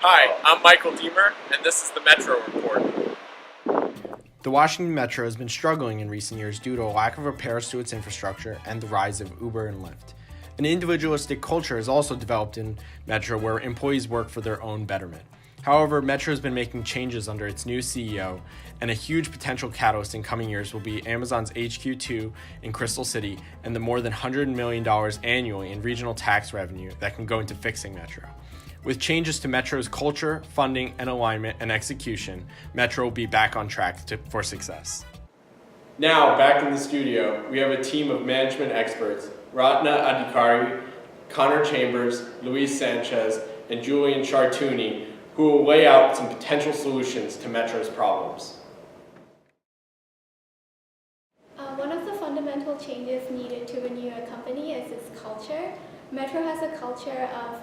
Hi, I'm Michael Diemer, and this is the Metro Report. The Washington Metro has been struggling in recent years due to a lack of repairs to its infrastructure and the rise of Uber and Lyft. An individualistic culture has also developed in Metro where employees work for their own betterment. However, Metro has been making changes under its new CEO, and a huge potential catalyst in coming years will be Amazon's HQ2 in Crystal City and the more than $100 million annually in regional tax revenue that can go into fixing Metro. With changes to Metro's culture, funding, and alignment and execution, Metro will be back on track for success. Now, back in the studio, we have a team of management experts, Ratna Adhikari, Conor Chambers, Luis Sanchez, and Julian Chartouni, who will lay out some potential solutions to Metro's problems. One of the fundamental changes needed to renew a company is its culture. Metro has a culture of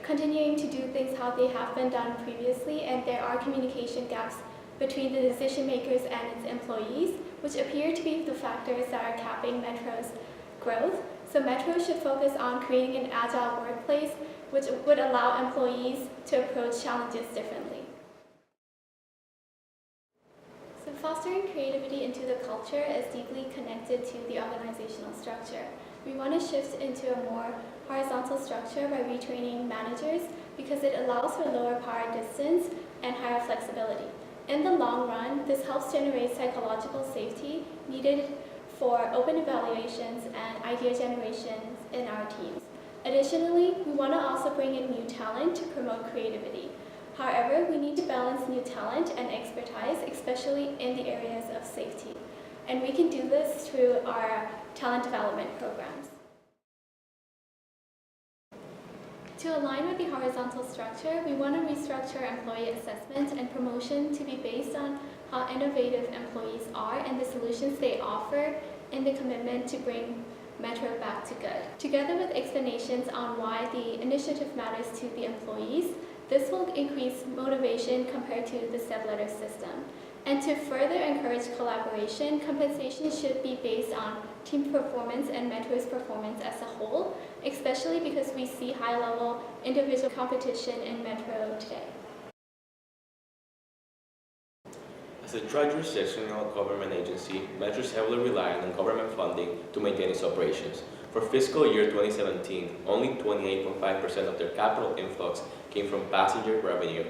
continuing to do things how they have been done previously, and there are communication gaps between the decision makers and its employees, which appear to be the factors that are capping Metro's growth. So Metro should focus on creating an agile workplace which would allow employees to approach challenges differently. So fostering creativity into the culture is deeply connected to the organizational structure. We want to shift into a more horizontal structure by retraining managers because it allows for lower power distance and higher flexibility. In the long run, this helps generate psychological safety needed for open evaluations and idea generations in our teams. Additionally, we want to also bring in new talent to promote creativity. However, we need to balance new talent and expertise, especially in the areas of safety. And we can do this through our talent development programs. To align with the horizontal structure, we want to restructure employee assessment and promotion to be based on how innovative employees are and the solutions they offer in the commitment to bring Metro back to good. Together with explanations on why the initiative matters to the employees, this will increase motivation compared to the step-ladder system. And to further encourage collaboration, compensation should be based on team performance and Metro's performance as a whole, especially because we see high-level individual competition in Metro today. As a jurisdictional government agency, Metro is heavily reliant on government funding to maintain its operations. For fiscal year 2017, only 28.5% of their capital influx came from passenger revenue.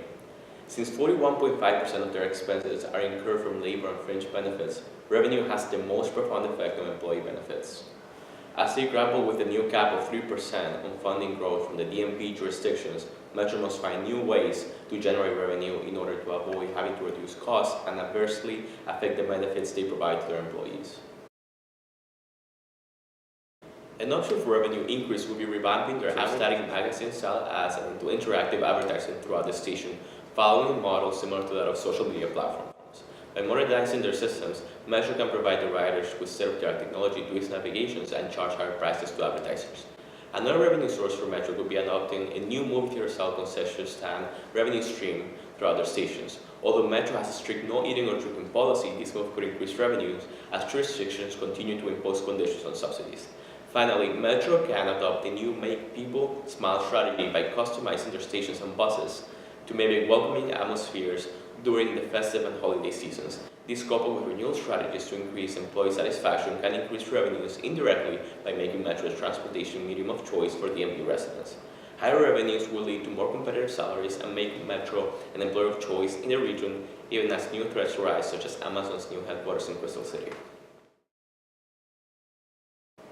Since 41.5% of their expenses are incurred from labor and fringe benefits, revenue has the most profound effect on employee benefits. As they grapple with a new cap of 3% on funding growth from the DMP jurisdictions, Metro must find new ways to generate revenue in order to avoid having to reduce costs and adversely affect the benefits they provide to their employees. An option for revenue increase would be revamping their static magazine-style ads into interactive advertising throughout the station, following a model similar to that of social media platforms. By modernizing their systems, Metro can provide the riders with state-of-the-art technology to ease navigations and charge higher prices to advertisers. Another revenue source for Metro would be adopting a new movie theater-style concession stand revenue stream throughout their stations. Although Metro has a strict no eating or drinking policy, this move could increase revenues as jurisdictions continue to impose conditions on subsidies. Finally, Metro can adopt a new Make People Smile strategy by customizing their stations and buses to make welcoming atmospheres during the festive and holiday seasons. This, coupled with renewal strategies to increase employee satisfaction, can increase revenues indirectly by making Metro a transportation medium of choice for DMV residents. Higher revenues will lead to more competitive salaries and make Metro an employer of choice in the region, even as new threats arise, such as Amazon's new headquarters in Crystal City.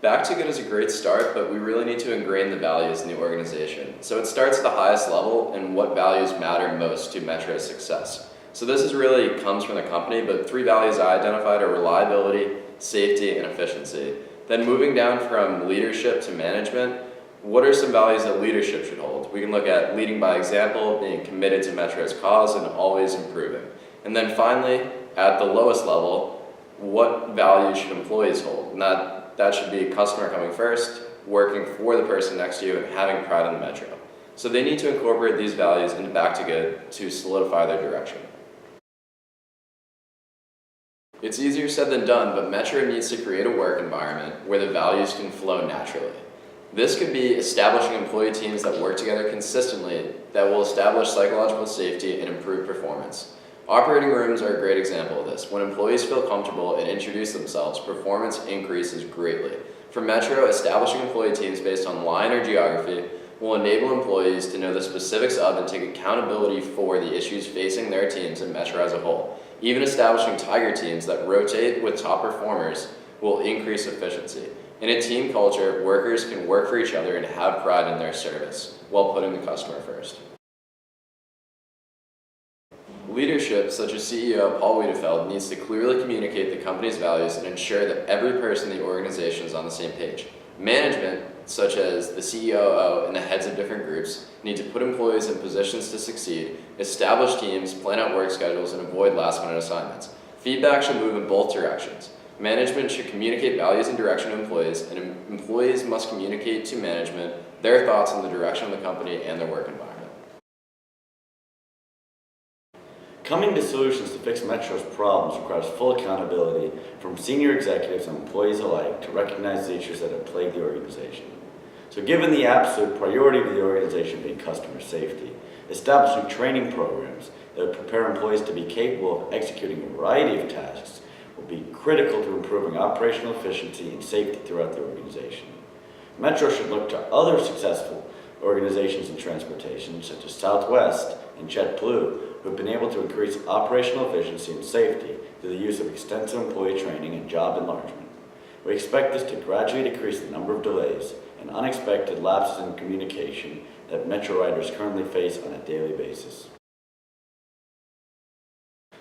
Back to Good is a great start, but we really need to ingrain the values in the organization. So it starts at the highest level and what values matter most to Metro's success. So this is really comes from the company, but 3 values I identified are reliability, safety, and efficiency. Then moving down from leadership to management, what are some values that leadership should hold? We can look at leading by example, being committed to Metro's cause, and always improving. And then finally, at the lowest level, what values should employees hold? And that should be customer coming first, working for the person next to you, and having pride in the Metro. So they need to incorporate these values into Back to Good to solidify their direction. It's easier said than done, but Metro needs to create a work environment where the values can flow naturally. This could be establishing employee teams that work together consistently that will establish psychological safety and improve performance. Operating rooms are a great example of this. When employees feel comfortable and introduce themselves, performance increases greatly. For Metro, establishing employee teams based on line or geography will enable employees to know the specifics of and take accountability for the issues facing their teams and Metro as a whole. Even establishing tiger teams that rotate with top performers will increase efficiency. In a team culture, workers can work for each other and have pride in their service while putting the customer first. Leadership, such as CEO Paul Wiedefeld, needs to clearly communicate the company's values and ensure that every person in the organization is on the same page. Management, such as the CEO and the heads of different groups, need to put employees in positions to succeed, establish teams, plan out work schedules, and avoid last-minute assignments. Feedback should move in both directions. Management should communicate values and direction to employees, and employees must communicate to management their thoughts on the direction of the company and their work environment. Coming to solutions to fix Metro's problems requires full accountability from senior executives and employees alike to recognize the issues that have plagued the organization. So given the absolute priority of the organization being customer safety, establishing training programs that would prepare employees to be capable of executing a variety of tasks will be critical to improving operational efficiency and safety throughout the organization. Metro should look to other successful organizations in transportation, such as Southwest and JetBlue, who have been able to increase operational efficiency and safety through the use of extensive employee training and job enlargement. We expect this to gradually decrease the number of delays and unexpected lapses in communication that Metro riders currently face on a daily basis.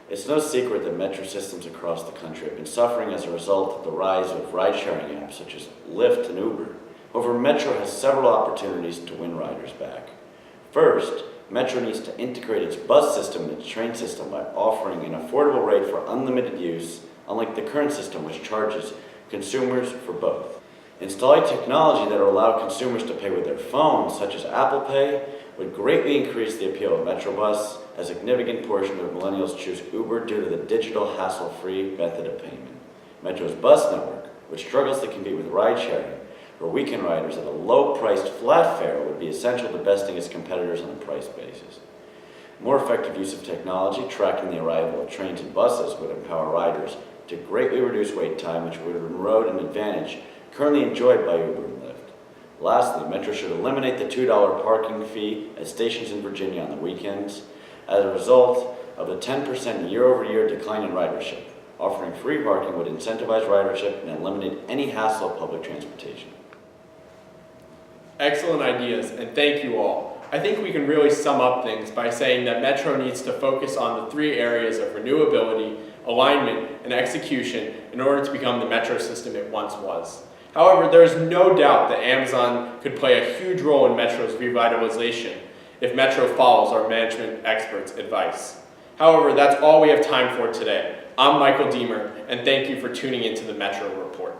It's no secret that Metro systems across the country have been suffering as a result of the rise of ride-sharing apps such as Lyft and Uber. However, Metro has several opportunities to win riders back. First, Metro needs to integrate its bus system and its train system by offering an affordable rate for unlimited use, unlike the current system which charges consumers for both. Installing technology that will allow consumers to pay with their phones, such as Apple Pay, would greatly increase the appeal of Metrobus, as a significant portion of millennials choose Uber due to the digital, hassle-free method of payment. Metro's bus network, which struggles to compete with ride-sharing, for weekend riders at a low-priced flat fare would be essential to besting its competitors on a price basis. More effective use of technology, tracking the arrival of trains and buses, would empower riders to greatly reduce wait time, which would erode an advantage currently enjoyed by Uber and Lyft. Lastly, Metro should eliminate the $2 parking fee at stations in Virginia on the weekends as a result of the 10% year-over-year decline in ridership. Offering free parking would incentivize ridership and eliminate any hassle of public transportation. Excellent ideas, and thank you all. I think we can really sum up things by saying that Metro needs to focus on the three areas of renewability, alignment, and execution in order to become the Metro system it once was. However, there is no doubt that Amazon could play a huge role in Metro's revitalization if Metro follows our management experts' advice. However, that's all we have time for today. I'm Michael Diemer, and thank you for tuning into the Metro Report.